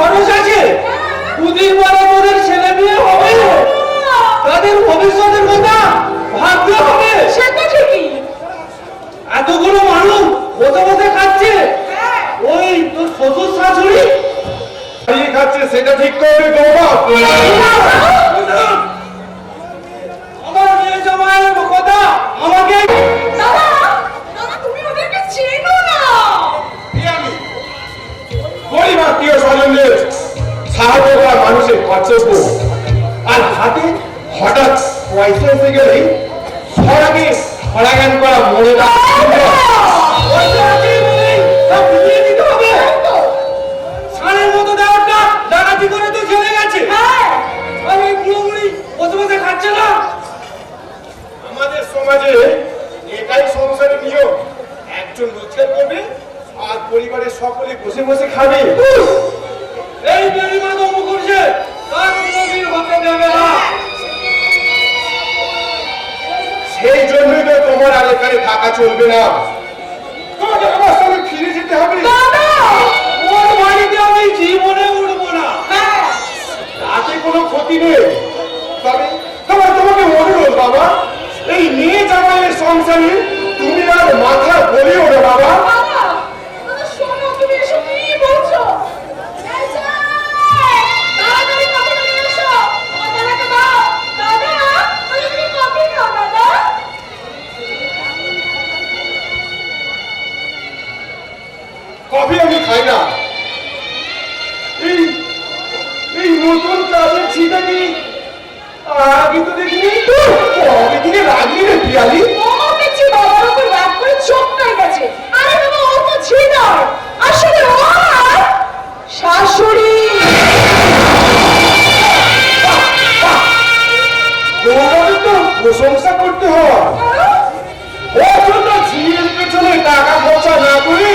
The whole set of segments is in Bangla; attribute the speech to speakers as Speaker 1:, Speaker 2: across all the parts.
Speaker 1: মানুষ আছে দুদিন পরে তোদের ছেলে মেয়ে হবে, তাদের ভবিষ্যতের কথা ভাবতে হবে।
Speaker 2: সেটা ঠিকই।
Speaker 1: এতগুলো মানুষ বসে বসে খাচ্ছে, ওই তোর শ্বশুর শাশুড়ি খাচ্ছে, সেটা ঠিক করবে বাবা। আমার মেয়ে জামাইয়ের কথা আমাকে
Speaker 2: দাদা, দাদা তুমি ওদেরকে চেনো না।
Speaker 1: গরিব আত্মীয় স্বজনদের সাহায্য করা মানুষের কর্তব্য, আর হাতে হঠাৎ পয়সা এসে গেলেই সরাগে হরাগান করা মনে সারের মতো দেওয়াটা ডাকাতি করে তো চলে গেছে। আর এই বুড়ো বুড়ি বসে বসে খাচ্ছে না। আমাদের সমাজে এটাই সংসারের নিয়ম, একজন রোজগার করবে আর পরিবারের সকলে বসে বসে খাবে। এই বেরিমা দম করছে, তার নবীর হতে দেবে না। সেই জন্যই তো তোমার আর এখানে থাকা চলবে না, তোমাকে আমার সঙ্গে ফিরে যেতে হবে। ওর বাড়িতে আমি জীবনে উঠবো না, তাতে কোনো ক্ষতি নেই। তবে তোমাকে অনুরোধ বাবা, এই মেয়ে জামাইয়ের সংসারে তুমি আর মাথা বলিও না বাবা।
Speaker 2: শোনো, তুমি এসব কি বলছো? তাড়াতাড়ি কফি নিয়ে এসো। দাদাকে দাও। দাদা, তুমি কফি খাও দাদা।
Speaker 1: কফি আমি খাই না। এই নতুন কাজের ছিটা কি আগে তো দেখিনি। কবে থেকে রাগলি রে পিয়ালি?
Speaker 2: দেখছি বাবার উপর রাগ করে চোখ পেয়ে গেছে। আরে বাবা, ও তো ছিল আসলে ও আমার শাশুড়ি।
Speaker 1: তোমাকে তো প্রশংসা করতে হয়। ও জন্য ঝিয়ের পেছনে টাকা খরচা না করে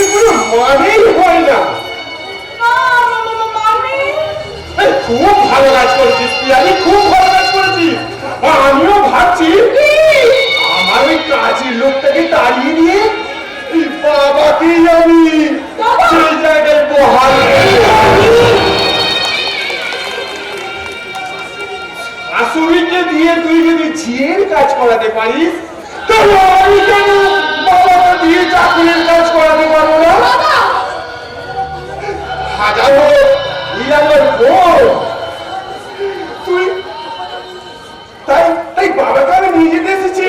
Speaker 1: এগুলো মানেই হয় না। খুব ভালো কাজ করেছিস পিয়ালি, খুব ভালো কাজ করেছিস। আমিও ভাবছি আমার ওই কাজের লোকটাকে তাড়িয়ে দিয়ে এই বাবাকেই আমি সেই জায়গায় বহাল শাশুড়িকে দিয়ে তুই যদি ঝিয়ের কাজ করাতে পারিস, তাহলে আমি কেন বাবাকে দিয়ে চাকরির কাজ করাতে পারবো না? হাজার হোক আমার বোন, তুই তাই বাবাকে আমি নিয়ে যেতে এসেছি।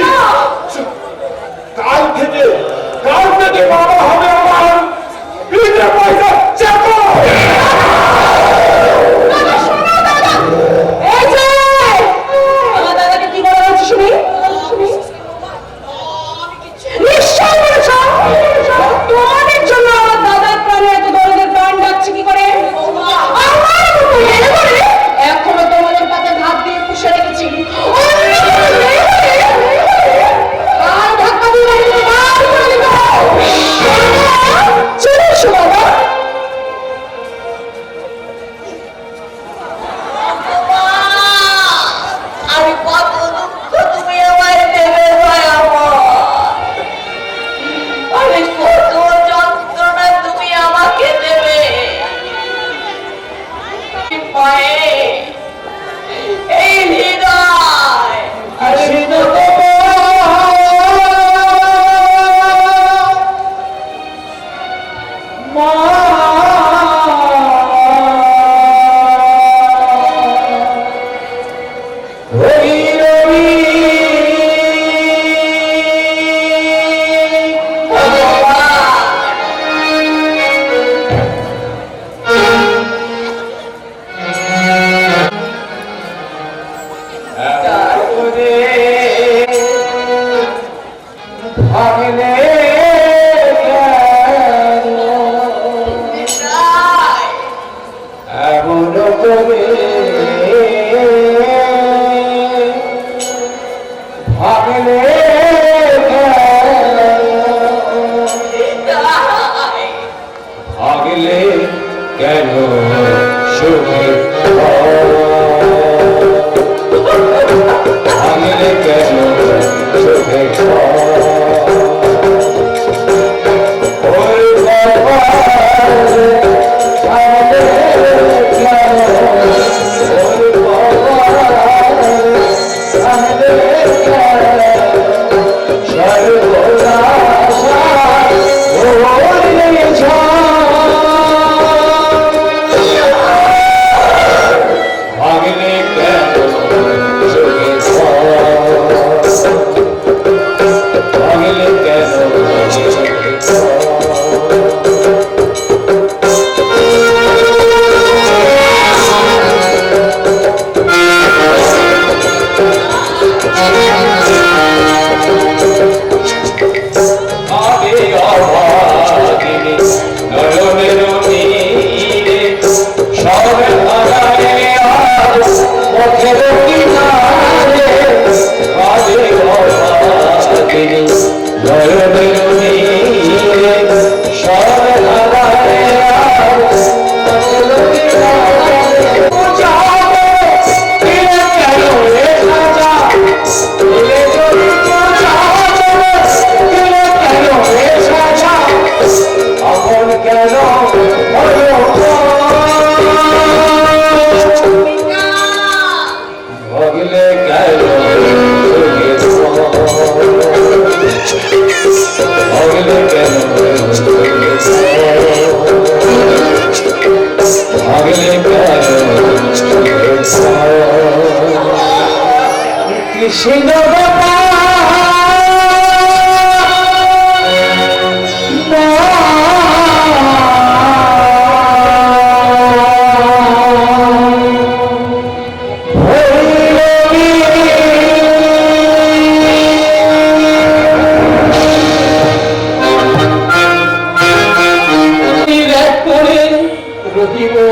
Speaker 1: কাল থেকে বাবা হবে আমার বিনা পয়সা চাকর।
Speaker 2: তোমাদের জন্য আমার দাদার প্রাণে এত দরদের প্রাণ ডাকছে কি করে? এখনো তোমাদের পাতে ভাত দিয়ে পুষে রেখেছি। চলে এসো বাবা।
Speaker 3: আমি কত দুঃখ তুমি আমায় দেবে আমি কত যন্ত্রণা তুমি আমাকে দেবে। এই হৃদয়
Speaker 1: কেন সুখে ভাঙলে কেন সুখে ওই বাবা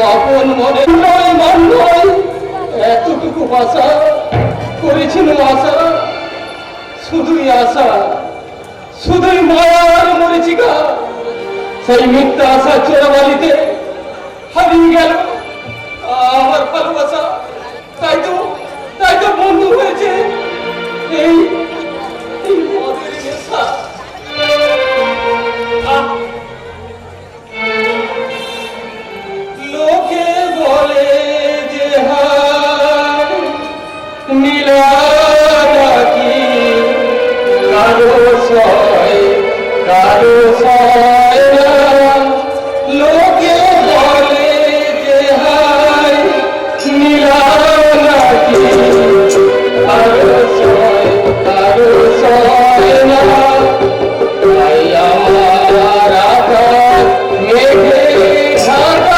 Speaker 4: আপন মনে নয় মন নয় এতটুকু আশা করেছিল আশা শুধুই আশা শুধুই মায়ার মরিচিকা সেই মিথ্যা আশা চোরাবালিতে হারিয়ে গেল আমার ভালোবাসা তাই তো বন্ধু হয়েছে এই এই মদের নেশা লোকে বলে যে হায় নীলা ডাকি কারো সয় না লোকে বলে যে হায় নীলা ডাকি কারো সয় না তাই আমার আকাশ মেঘে ঢাকা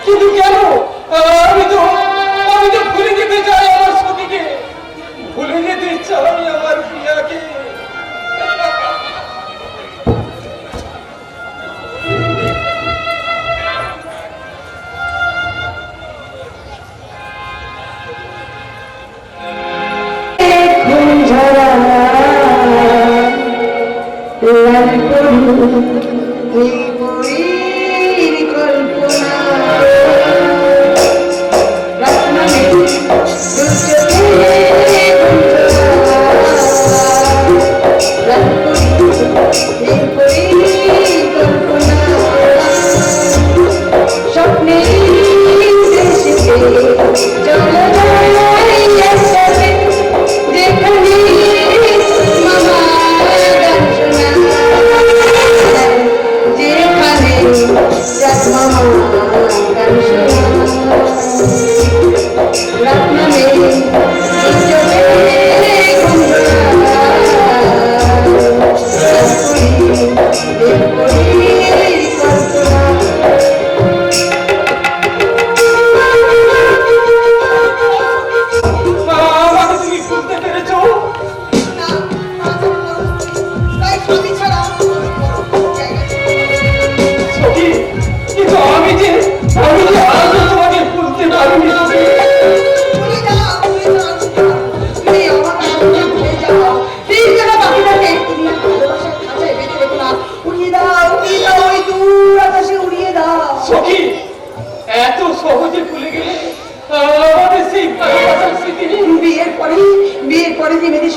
Speaker 4: কিন্তু কেন আমি তো ভুলে যেতে চাই আমার সখীকে ভুলে যেতে চাই আমার প্রিয়াকে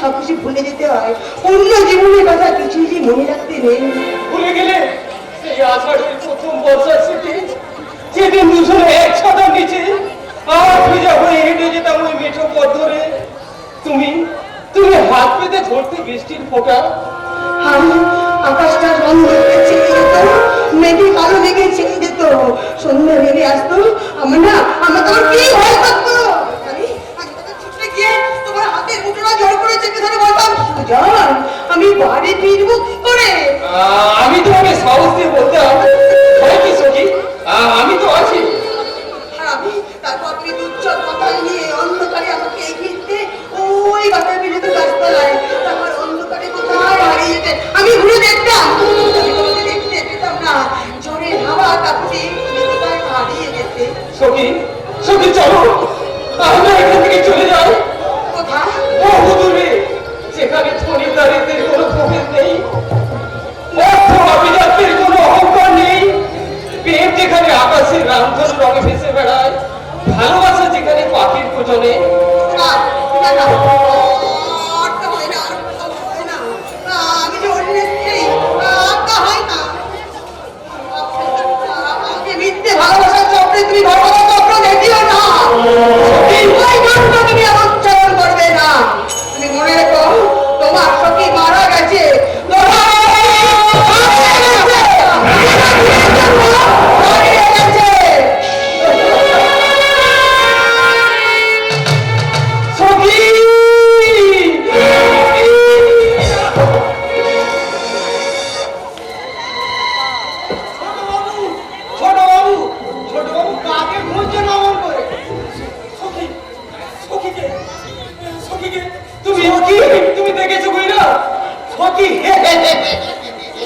Speaker 3: সবকিছু ভুলে যেতে হয় অন্য জীবনের কথা কিছুই যে মনে রাখতে নেই
Speaker 4: ভুলে গেলে সেই আষাঢ়ের প্রথম বর্ষার স্মৃতি যেদিন দুজনে এক ছাতার নিচে ভেজা হয়ে হেঁটে যেতাম ওই মেঠো পথ ধরে তুমি হাত পেতে ধরতে বৃষ্টির ফোঁটা
Speaker 3: আকাশটা বন্ধ হয়ে ছেড়ে যেত মেঘে কালো মেঘে ছেড়ে যেত সন্ধ্যা নেমে আসতো আমার তোমার কি ভয় করতো আমি বাড়ি ফিরবো কি করে
Speaker 4: আমি তোমাকে সাহস দিয়ে বলতাম কি সখী আমি তো আছি
Speaker 3: আর আমি তারপর তুমি দুচ্ছর মাথায় নিয়ে অন্ধকারে আমাকে এগিয়ে দিতে ওই বাতায় বেরোতে গাছতলায় তারপর অন্ধকারে কোথায় হারিয়ে যেতে আমি ঘুরে দেখতাম
Speaker 4: তুমি দেখেছো বুঝলা সখী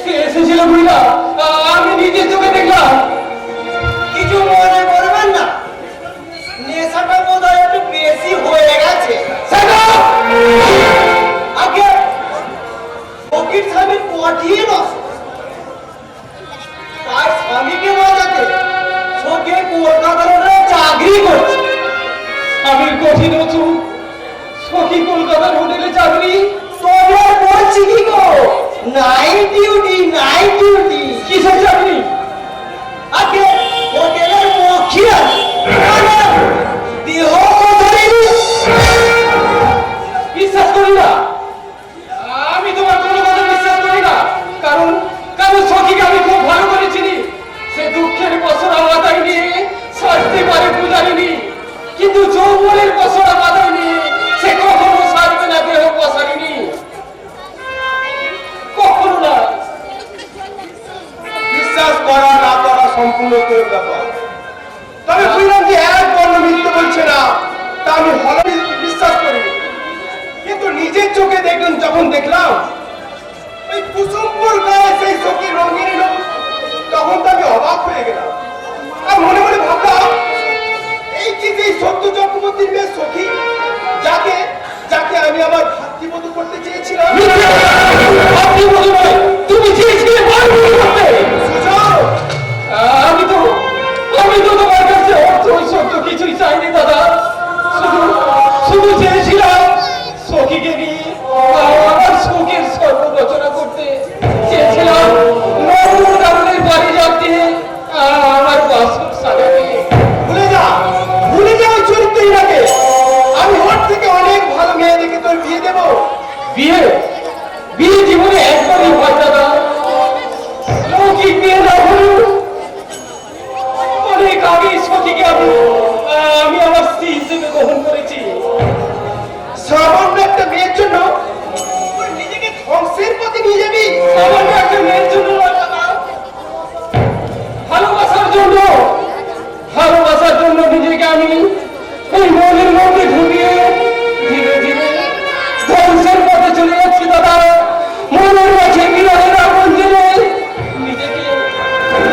Speaker 4: সে এসেছিল বুঝলা আমি নিজের চোখে দেখলাম।
Speaker 5: কিছু মনে করবেন না, নেশাটা বোধহয় একটু বেশি হয়ে গেছে। আগে ফকির স্বামী পটিয়ে বসে, তার স্বামীকে বাজাতে সখী কলকাতার হোটেলে চাকরি করছে।
Speaker 4: আমি কঠিন চুপ সখী কলকাতার হোটেলে চাকরি।
Speaker 5: তবে আর বলছি কি গো, নাইট ডিউটি, নাইট ডিউটি।
Speaker 4: কিসের চাকরি?
Speaker 5: আগে হোটেলের মক্ষিয়া দেহ ধরেনি।
Speaker 4: বিশ্বাস করি না, আমি তোমার কোনো কথা বিশ্বাস করি না। কারণ কারণ সখীকে আমি খুব ভালো করে চিনি। সে দুঃখের পসরা মাথায় নিয়ে শাস্তি পারে পূজারিনি, কিন্তু যৌবনের পসরা মাথায় নিয়ে সে কখনো সারবে না দেহ পসারিনি, কখনো না।
Speaker 1: বিশ্বাস করা না করা সম্পূর্ণ তোর ব্যাপার। তবে বুঝলাম যে এক বর্ণ মিথ্যে বলছে না, তা আমি হলে বিশ্বাস করি। কিন্তু নিজের চোখে দেখলাম, যখন দেখলাম ওই কুসুমপুর গায়ে সেই সখী রঙিনী লোক, তখন তো আমি অবাক হয়ে গেলাম। আর মনে মনে ভাবলাম, এই যে সেই সত্য চক্রবর্তীর মেয়ে সখী, যাকে যাকে আমি আমার ভাতৃবধূ করতে চেয়েছিলাম।
Speaker 4: আপনি বলুন তুমি চেয়েছিলে ভালো করতে।
Speaker 1: সুযোগ
Speaker 4: আমি তো তোমার কাছে অর্থ সত্য কিছুই চাইনি দাদা, শুধু শুধু চেয়েছিলাম সখীকে নিয়ে আমার সুখের সর্ব রচনা করতে চেয়েছিলাম। নবদারুণের বাড়ি যাতে আমার বাসন সাজাতে।
Speaker 1: ভুলে যা ওই চরিত্রহীনাকে। আমি ওর থেকে অনেক ভালো মেয়ে দেখে তোর বিয়ে দেবো।
Speaker 4: বিয়ে বিয়ে জীবনে একবারই হয় দাদা, লৌকিক বিয়ে না হলেও অনেক আগে সখীকে আমি আমার স্ত্রী হিসেবে গ্রহণ করেছি।
Speaker 1: সামান্য একটা মেয়ের জন্য তুই নিজেকে ধ্বংসের পথে নিয়ে যাবি।
Speaker 4: সামান্য একটা মেয়ের জন্য নয় দাদা, ভালোবাসার জন্য, ভালোবাসার জন্য নিজেকে আমি এই মনের মধ্যে ঢুকিয়ে ধীরে ধীরে ধ্বংসের পথে চলে যাচ্ছি দাদা। মনের মাঝে বিরহের আগুন জ্বেলে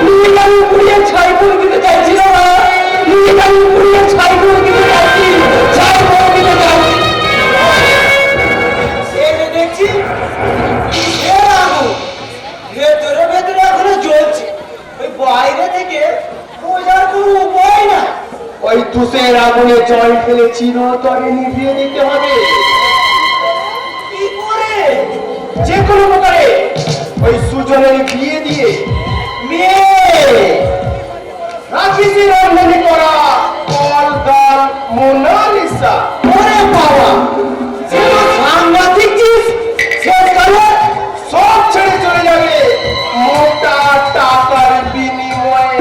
Speaker 4: নিজেকে আমি পুড়িয়ে ছাই করে দিতে চাইছি না, নিজেকে আমি পুড়িয়ে ছাই করে দিতে চাইছি, ছাই করে দিতে চাইছি।
Speaker 5: এই যে দেখছি কিসের আগুন, ভেতরে ভেতরে এখনো জ্বলছে। ওই বাইরে থেকে বোঝার কোনো উপায় নাই।
Speaker 1: ওই তুষের আগুনে জল ফেলে চিরতরে নিভিয়ে দিতে হবে।
Speaker 5: কি করে?
Speaker 1: যে কোনো প্রকারে ওই সুজনের বিয়ে দিয়ে মেয়ে রাখিসি রন্ধনী করা কল গাল মোনালিসা।
Speaker 5: ওরে বাবা, সে তো সাংঘাতিক চিজ। শেষ কালে
Speaker 1: সব ছেড়ে চলে যাবে মোটা টাকার বিনিময়ে।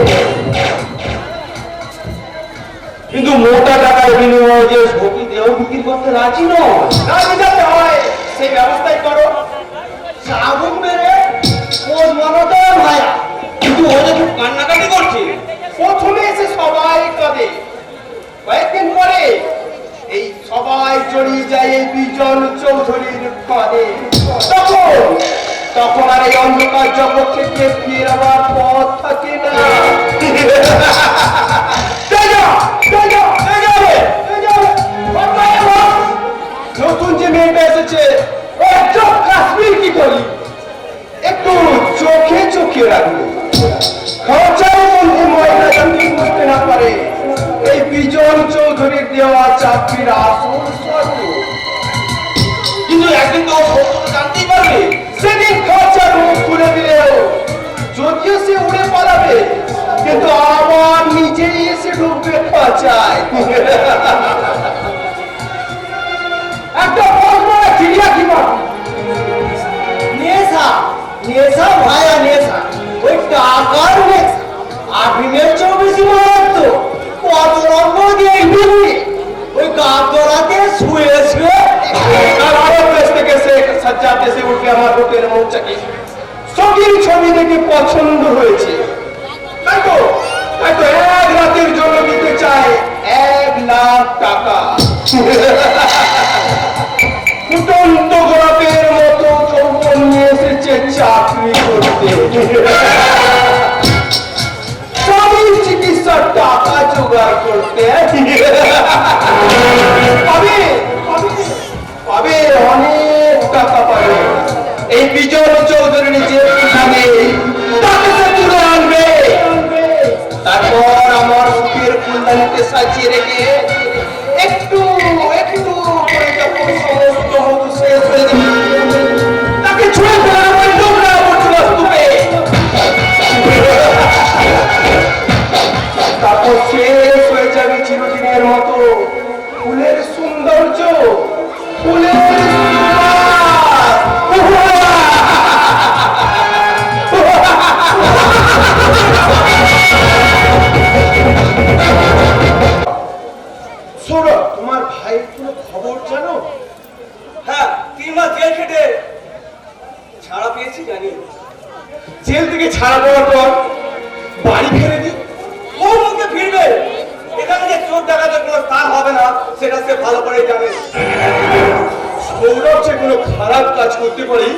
Speaker 5: কিন্তু মোটা টাকার বিনিময়ে যে সখী দেহ বিক্রি করতে রাজি নয়।
Speaker 1: রাজি যাতে হয় সেই ব্যবস্থাই করো।
Speaker 5: আগুন মেরে পোষ মানাতে ভায়া, কিন্তু ও যে খুব কান্নাকাটি করছে।
Speaker 1: প্রথমে এসে সবাই কাঁদে, কয়েকদিন পরে এই সবাই জড়িয়ে যায় এই বিজন চৌধুরীর কাঁধে। তখন আর এই অন্ধকার জগৎ থেকে ফেরাবার পথ থাকে না। নতুন যে মেয়েটা এসেছে একদম কাশ্মীর কি করি, একটু চোখে চোখে রাখবো। খরচার মধ্যে ময়না যাতে বুঝতে না পারে এই বিজন চৌধুরীর দেওয়া চাকরির আসল শর্ত।
Speaker 5: কিন্তু একদিন তো সত্য জানতেই পারবে।
Speaker 1: সেদিন খরচার মুখ খুলে দিলেও যদিও সে উড়ে পালাবে, কিন্তু আমার নিজেই এসে ঢুকবে খরচায়।
Speaker 4: একটা প্রশ্ন চিড়িয়া কিমা
Speaker 5: নেশা, নেশা ভায়া নেশা, ওই টাকার নেশা। আফিমের চেয়েও বেশি মারাত্মক। কত নম্বর দিয়ে ওই গাছতলাতে শুয়ে শুয়ে
Speaker 1: আর আরব দেশ থেকে সে সাজ্জাদ দেশে উঠে আমার হোটেল মৌচাকে সখীর ছবি দেখে পছন্দ হয়েছে। তাই তো এক রাতের জন্য দিতে চায় 1 লাখ টাকা। কিন্তু
Speaker 5: জোগাড় করতে পাবে পাবে অনেক টাকা পাবে। এই বিজয় চৌধুরী যে নামে তাকে সে তুলে আনবে, তারপর আমার মুখের ফুলদানিতে সাজিয়ে রেখে একটু একটু করে যখন সমস্ত মধু শেষ হয়ে যাবে তাকে ছুঁয়ে ফেলার ওই নোংরা আবর্জনা স্তূপে, তারপর শেষ হয়ে যাবে চিরদিনের মতো ফুলের সৌন্দর্য, ফুলের
Speaker 1: সৌরভ, তোমার ভাইয়ের কোনো খবর জানো?
Speaker 5: হ্যাঁ, 3 মাস জেল খেটে ছাড়া পেয়েছি জানি।
Speaker 1: জেল থেকে ছাড়া পাওয়ার পর বাড়ি ফেরেনি?
Speaker 5: ও মুখে ফিরবে, এখানে যে চোর ডাকাতের কোনো স্থান হবে না সেটা সে ভালো করে জানে।
Speaker 1: সৌরভ যে কোনো খারাপ কাজ করতে পারে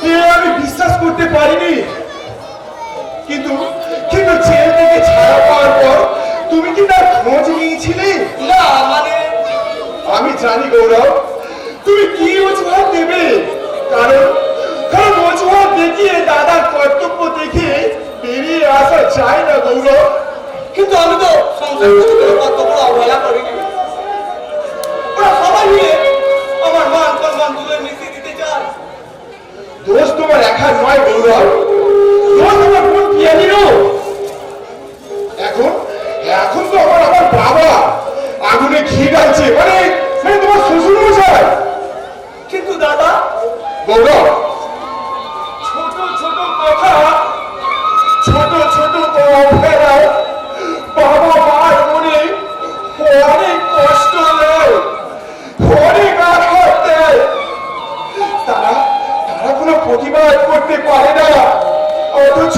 Speaker 1: এ আমি বিশ্বাস করতে পারিনি, কিন্তু কিন্তু জেল থেকে ছাড়া পাওয়ার পর তুমি কি তার খোঁজ নিয়েছিলে?
Speaker 5: না মানে
Speaker 1: আমি জানি গৌরব, তুমি কি অজুহাত দেবে, কারণ কারণ অজুহাত দেখিয়ে দাদার কর্তব্য দেখে বেরিয়ে আসা যায় না গৌরব।
Speaker 5: কিন্তু আমি তো সংসার কর্তব্য অবহেলা করিনি। ওরা সবাই মিলে আমার মান সম্মান তুলে মিশিয়ে দিতে চায়।
Speaker 1: দোষ তোমার একা নয় গৌরব, দোষ তোমার বোন পিয়ালিরও। এখন এখন তো আমার বাবা আগুনে ঘি ঢালছে, মানে তোমার শ্বশুর মশাই।
Speaker 5: কিন্তু দাদা
Speaker 1: গৌরব, ছোট ছোট কথা, ছোট ছোট অবহেলায় বাবা মার মনে অনেক কষ্ট দেয়, অনেক আঘাত দেয়। তারা তারা কোনো প্রতিবাদ করতে পারে না, অথচ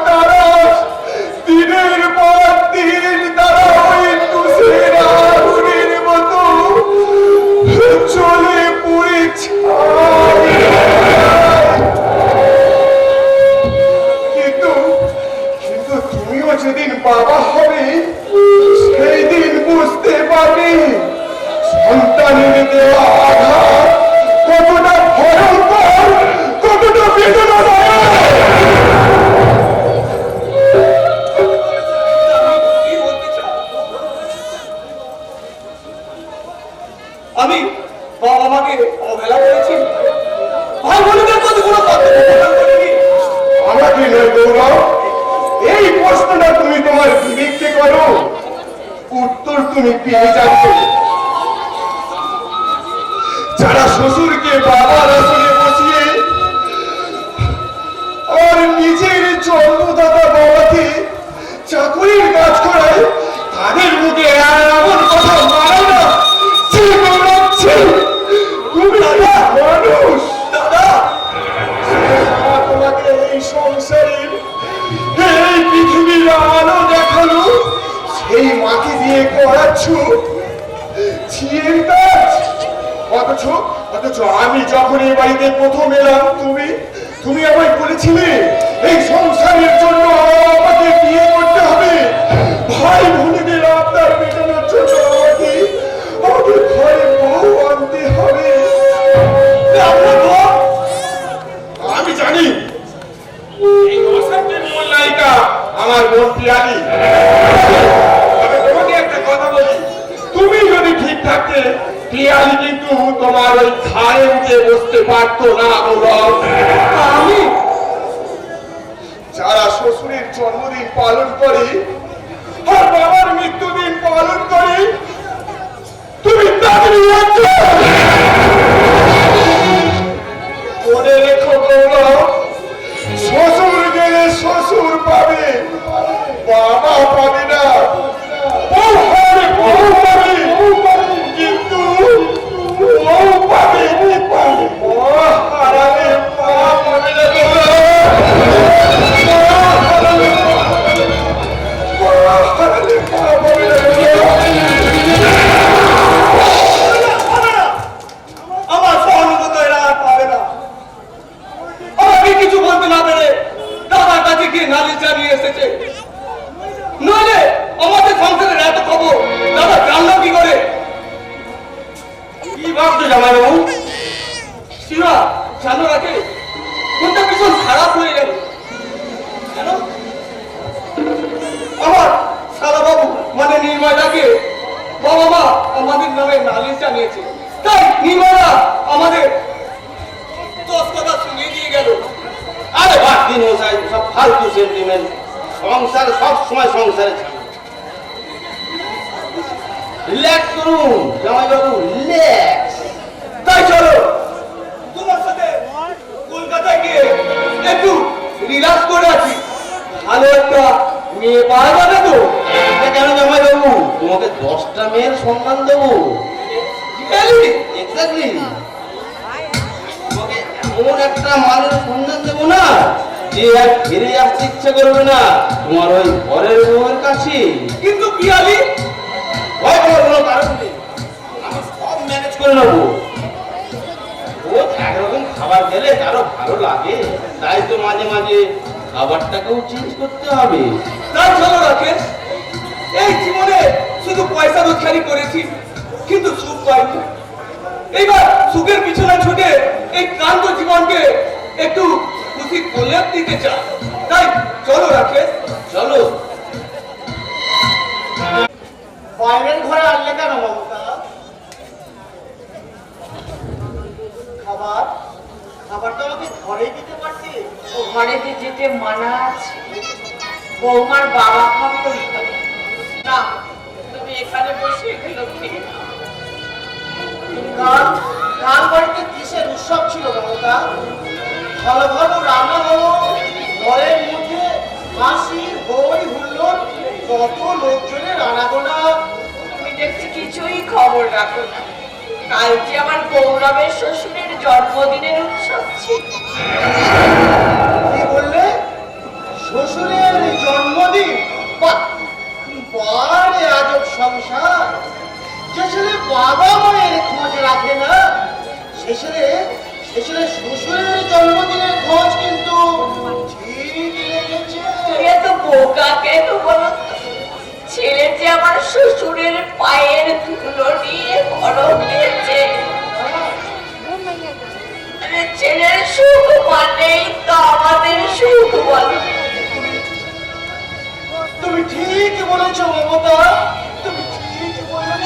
Speaker 1: তারা দিনের পর দিন তারা ওই তুষের আগুনের মতো চলে পুড়ে ছাই। কিন্তু কিন্তু তুমিও যেদিন বাবা হবে সেই দিন বুঝতে পারবে সন্তানের দেওয়া আঘাত কতটা ভয়ঙ্কর, কতটা বেদনাদায়ক।
Speaker 5: কি বলতে চাও? আমি বাবা মাকে অবহেলা করেছি, ভাই বোনদের প্রতি কোনো কর্তব্য পালন করিনি।
Speaker 1: আমাকে নয় গৌরব, এই প্রশ্নটা তুমি তোমার বিবেককে করো, উত্তর তুমি পেয়ে যাবে। যারা শ্বশুরকে বাবার আসনে বসিয়ে আর নিজের জন্মদাতা বাবাকে চাকরির কাজ করায় তাদের মুখে এমন কথা মানো না। ছি গৌরব, ছি, তুমি মানুষ।
Speaker 5: দাদা
Speaker 1: তোমাকে এই সংসারের এই পৃথিবীর আলো দেখালো, সেই মাকে দিয়ে করাচ্ছ ছিয়ের কাজ। অথচ অথচ আমি যখন এই বাড়িতে প্রথম এলাম তুমি আমায় বলেছিলে এই সংসারের জন্য আমাকে বিয়ে করতে হবে, ভাই বোনেদের আবদার মেটানোর জন্য আমাকে ঘরে বউ আনতে হবে। আমি জানি এই অসত্যের মূল নায়িকা আমার বোন পিয়ালি। তবে তোমাকে একটা কথা বলি, তুমি যদি ঠিক থাকতে পিয়ালি কিন্তু তোমার ওই ঘাড়ে উঠে বসতে পারতো না গৌরব।
Speaker 5: আমি
Speaker 1: যারা শ্বশুরের জন্মদিন পালন করে আর বাবার মৃত্যুদিন পালন করে তুমি তাদের মনে রেখো গৌরব, শ্বশুর গেলে শ্বশুর পাবে, বাবা পাবে না। বউ হারালে বউ পাবে, কিন্তু বউ পাবে কি পাবে, মা হারালে মা পাবে না গৌরব। মা হারালে মা পাবে না গৌরব।
Speaker 4: জানো রাখে মনটা ভীষণ খারাপ হয়ে গেল। কেন? আমার সারা বাবু মানে নির্ময়দাকে বাবা মা আমাদের নামে নালিশ জানিয়েছে, তাই নির্ময়দা আমাদের 10 কথা শুনিয়ে দিয়ে গেল।
Speaker 1: আরে বাদ দিন মশাই, সব ফালতু সেন্টিমেন্ট। সংসার সব সময় সংসারে রিল্যাক্স করুন জামাইবাবু, রিল্যাক্স।
Speaker 4: তাই চলো তোমার সাথে কলকাতায় গিয়ে একটু রিল্যাক্স করে আছি। ভালো একটা মেয়ে পাওয়া যাবে তো?
Speaker 1: এটা কেন জামাইবাবু, তোমাকে 10টা মেয়ের সম্মান দেবো। এক্স্যাক্টলি, তোমাকে এমন একটা মালের সন্ধান দেবো না যে আর ফিরে আসতে ইচ্ছে করবে না তোমার ওই ঘরের বউয়ের কাছে।
Speaker 4: কিন্তু পিয়ালি
Speaker 1: ভয় পাওয়ার কোনো কারণ নেই, আমি সব ম্যানেজ করে নেবো। ও একরকম খাবার খেলে কারো ভালো লাগে, তাই তো মাঝে মাঝে খাবারটাকেও চেঞ্জ করতে হবে।
Speaker 4: তাই চলো রাকেশ, এই জীবনে শুধু পয়সা রোজগারি করেছি কিন্তু সুখ পাইনি। এইবার সুখের পিছনে ছুটে এই ক্লান্ত জীবনকে একটু খুশি করলে দিতে চাই। তাই চলো রাকেশ,
Speaker 1: চলো।
Speaker 5: বাইরের ঘরে আনলে কেন মমতা? খাবার খাবারটা আমাকে ঘরেই দিতে পারছি।
Speaker 2: ঘরেতে যেতে মানা আছে, বৌমার বাবা খাবে না, তুমি এখানে বসে এগুলো খেয়ে নাও।
Speaker 5: গান গান বাড়িতে কিসের উৎসব ছিল মমতা? ভালো ভালো রান্না হলো, ঘরের মধ্যে হাসি হই হুল্লোড়, কত লোকজনের আনাগোনা।
Speaker 2: তুমি দেখছি কিছুই খবর রাখো না। কাল যে আমার গৌরবের শ্বশুরের জন্মদিনের উৎসব ছিল।
Speaker 5: কি বললে? শ্বশুরের জন্মদিন? বাহ, বারে আজব সংসার। যে ছেলে বাবা মায়ের খোঁজ রাখে না, সে ছেলে শ্বশুরের জন্মদিনের খোঁজ কিন্তু ঠিক রেখেছে।
Speaker 2: তুমি এত বোকা কেন বলো তো? ছেলে যে আমার শ্বশুরের পায়ের ধুলো নিয়ে বড় হয়েছে। ছেলের সুখ মানেই তো আমাদের সুখ বলো।
Speaker 5: তুমি ঠিক বলেছ মমতা, তুমি ঠিক বলেছ।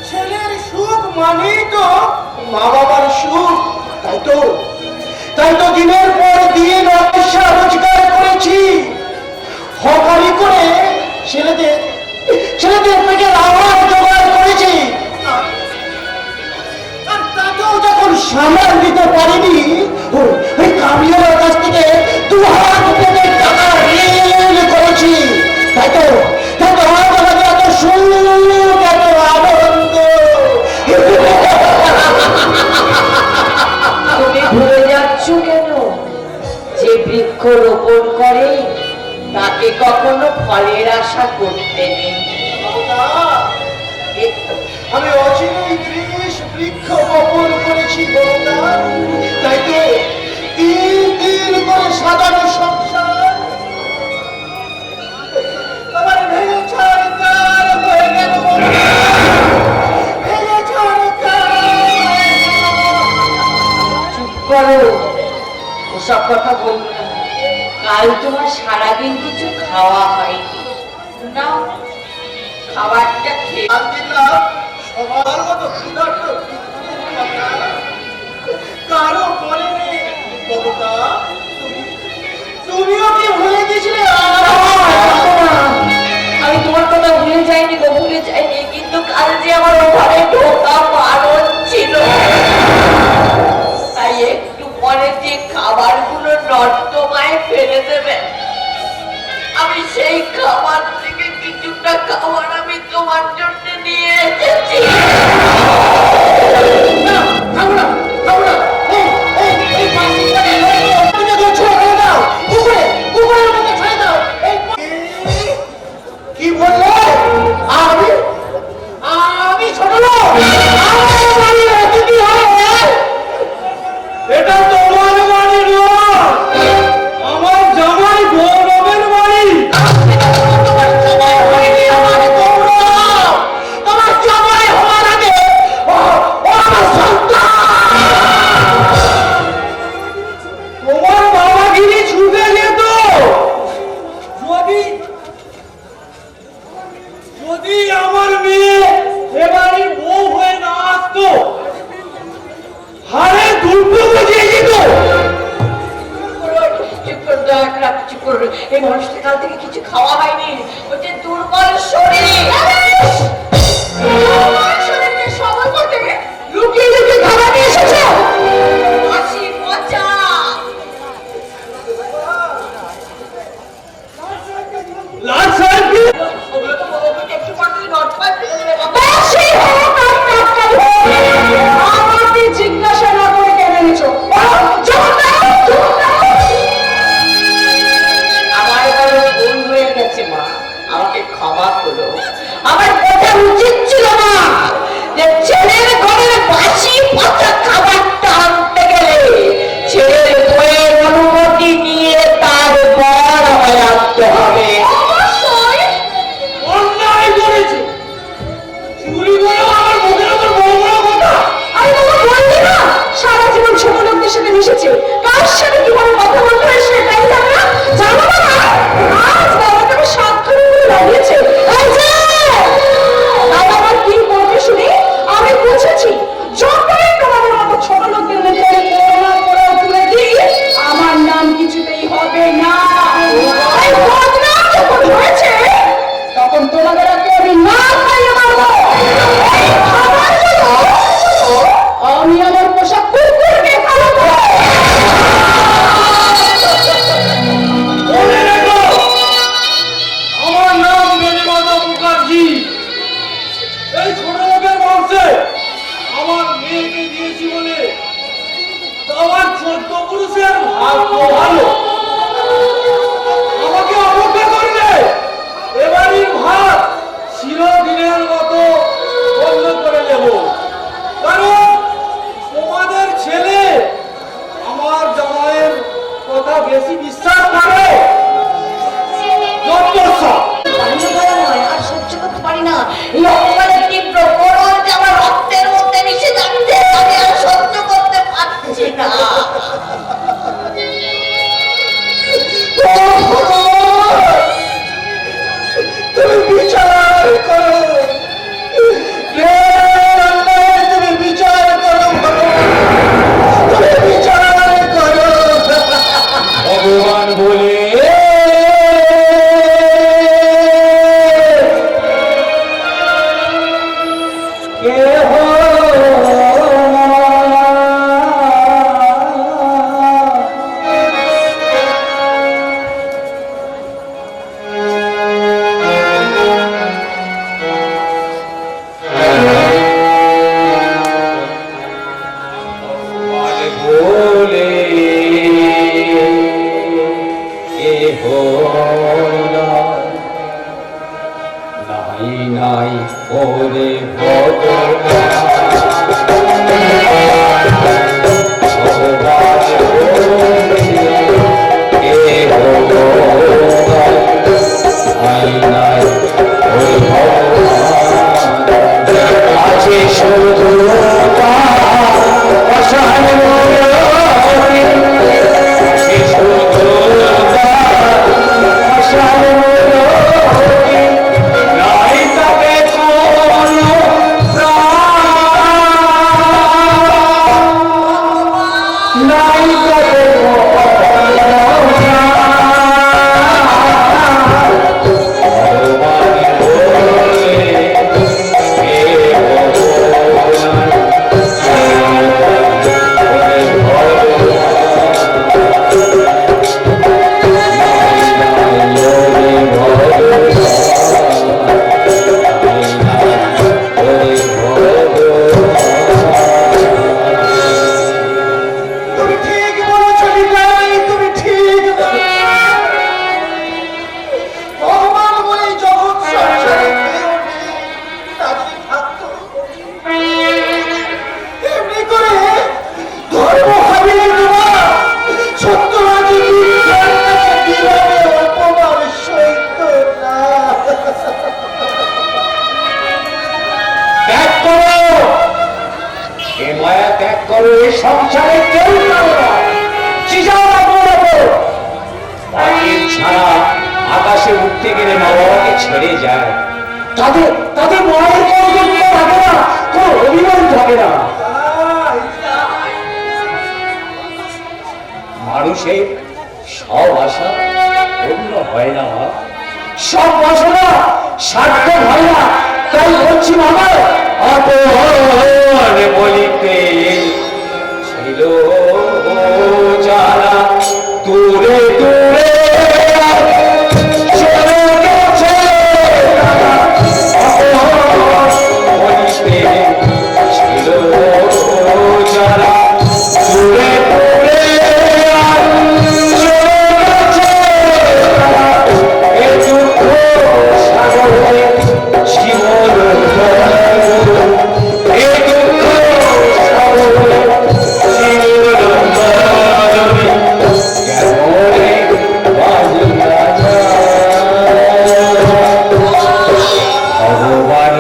Speaker 5: ছেলের সুখ মানেই তো মা বাবার সুখ। তাই তো দিনের পর দিন পয়সা রোজগার করেছি, হকারি করে ছেলেদের পেটের আওয়াজ জোগাড় করেছি। আর তাকেও যখন সামাল দিতে পারিনি, ওই কামিয়ার কাছ থেকে 2 হাত পেতে টাকা ঋণ করেছি। তাই তো আমার কাছে এত সুখ, এত আনন্দ।
Speaker 2: তুমি ভুলে যাচ্ছ কেন যে বৃক্ষ রোপণ করে তাকে কখনো ফলের আশা করতে নেই।
Speaker 5: আমি অচিরেই 30 বৃক্ষ বপন করেছি মমতা। তাই তো তিন করে সাজানো সংসার আমার ভেঙে ছাড়কার হয়ে গেল মমতা। ভেঙে ছাড়কার হয়ে গেল।
Speaker 2: চুপ করো, ওসব কথা বলবো না। কাল তোমার সারাদিন কিছু খাওয়া হয়নি, না খাবারটা খেয়ে
Speaker 5: আলহামদুলিল্লাহ, সবার মতো ক্ষুধার্ত কারো মনে নেই মমতা। তুমিও কি ভুলে গেছিলে?
Speaker 2: আমি তোমার কথা ভুলে যাইনি গো, ভুলে যাইনি, কিন্তু কাল যে আমার ওখানে ঢোকা বারণ ছিল। তাই একটু পরে যে খাবারগুলো নর্দমায় ফেলে দেবে, আমি সেই খাবার থেকে কিছুটা খাবার আমি তোমার জন্য নিয়ে এসেছি।
Speaker 5: কি বললে? আমি ছোট লোক?
Speaker 4: এটা তোমার বাড়ি নয়, আমার জামাই গৌরবের বাড়ি।
Speaker 5: আমার গৌরব,
Speaker 1: আমার মেয়ে এবারে বউ হয়ে না আসতো, হারে দুর্গ বুঝিয়ে দিত।
Speaker 2: চুপ করে দয়া করে আপনি চুপ করুন। এই মানুষটা কাল থেকে কিছু খাওয়া হয়নি, ওই যে দুর্বল শরীর। আমার শরীরকে সবল করতে লুকিয়ে লুকিয়ে খাবার নিয়ে এসেছো। হাসি মজা
Speaker 1: লাল সাহেব কি
Speaker 2: ওগুলো তো ওগুলোকে একটু পর থেকে নর্থবাদ ফেলে দেবে বাবা।
Speaker 3: আমাকে জিজ্ঞাসা না করে কেন এনেছো? জবাব দাও, জবাব দাও।
Speaker 2: আমার এবারে ভুল হয়ে গেছে মা, আমাকে ক্ষমা করো। আমার বোঝা উচিত ছিল না যে ছেলের ঘরের বাসি পচা খাবারটা আনতে গেলে ছেলের বইয়ের অনুমতি নিয়ে তারপর আমায় আনতে হবে। অবশ্যই
Speaker 1: অন্যায় করেছে, চুরি করে আমার মুখের উপর বড় বড় কথা।
Speaker 3: আরে বাবা বললি না সারা জীবন ছোট লোকদের সাথে মিশেছে, কার সাথে কিভাবে কথা বলতে হয় সেটাই জানো না? জানো না? আজ বাবাকে আমি সাক্ষর করে লাগিয়েছে। এই যে বাবা আমার কি করবে শুনি? আমি বুঝেছি যখনই তোমাদের মতো ছোট লোকদের মধ্যে করোনা করে তুলে দিই, আমার নাম কিছুতেই হবে না। এই বদনাম যখন হয়েছে তখন তোমাদের আগে আমি না খাইয়ে মারবো। এই খাবারগুলো আমি আমার পোশাক কুকুরকে খাওয়াবো।
Speaker 1: মনে রেখো, আমার নাম বেণীমাধব মুখার্জি। এই ছোট লোকের বংশে আমার মেয়েকে দিয়েছি বলে আমার 14 পুরুষের ভাগ্য ভালো। আমাকে অবজ্ঞা করলে এবারই ভাত চিরদিনের মতো বন্ধ করে দেব, কারণ তোমাদের ছেলে আমার জামাইয়ের কথা বেশি বিশ্বাস করে। যত সব
Speaker 2: আর সহ্য করতে পারি না এই অপমানের তীব্র গরম যে আমার রক্তের মধ্যে মিশে যাচ্ছে, আমি আর সহ্য করতে পারছি না।
Speaker 5: তুমি বিচার করো, তুমি বিচার করো, তুমি বিচার করো। ভগবান বলে কেহ বলে কেহ নাই নাই ওরে সংসারে কেউ ছাড়া আকাশে উঠতে গেলে মা বাবাকে ছেড়ে যায়, তাদের তাদের মায়ের কোনো দুঃখ থাকে না, কোনো অভিমান থাকে না। মানুষের সব আশা পূর্ণ হয় না, সব বাসনা সার্থক হয় না। তাই বলছি বাবা, আপন বলিতে ছিল যারা দূরে দূরে চলে গেছে, আপন বলিতে ছিল যারা দূরে দূরে চলে গেছে, এ দুঃখ সাগরে জীবন এ দুঃখ সাগরে জীবন কেমনে বাজিয়া ভগবান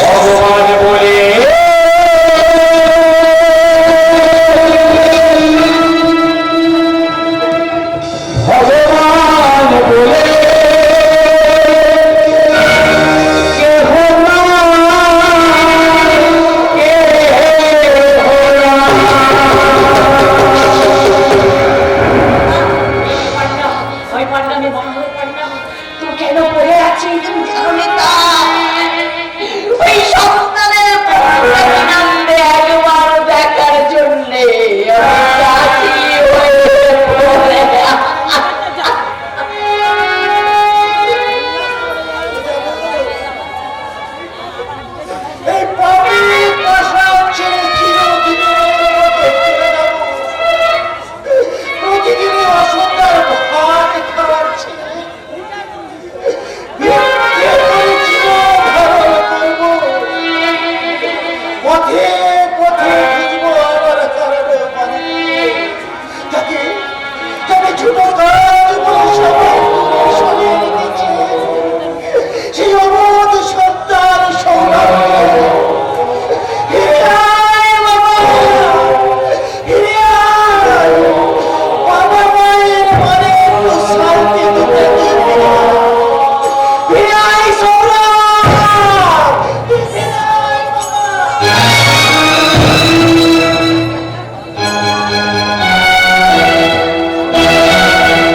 Speaker 5: ভগবান বলে ভগবান বলে কেহ না, কেহ না।
Speaker 2: ওই পান্ডামি বন্ধ পান্ডা তুই কেন পড়ে আছিস তুমি জানো না? ওই সন্তানের নামবে একবার দেখার জন্যে রাজি হয়ে পড়ে।
Speaker 1: এই পবিত্র ছেড়ে চিরদিনের মতো চলে যাব। প্রতিদিনই অসুন্দর ভাত খাওয়ার ছেড়ে ভিক্ষে করে জীবন ধারণ করব। পথে পথে খুঁজবো আমার হারানো পানি, যাকে যাকে ছোট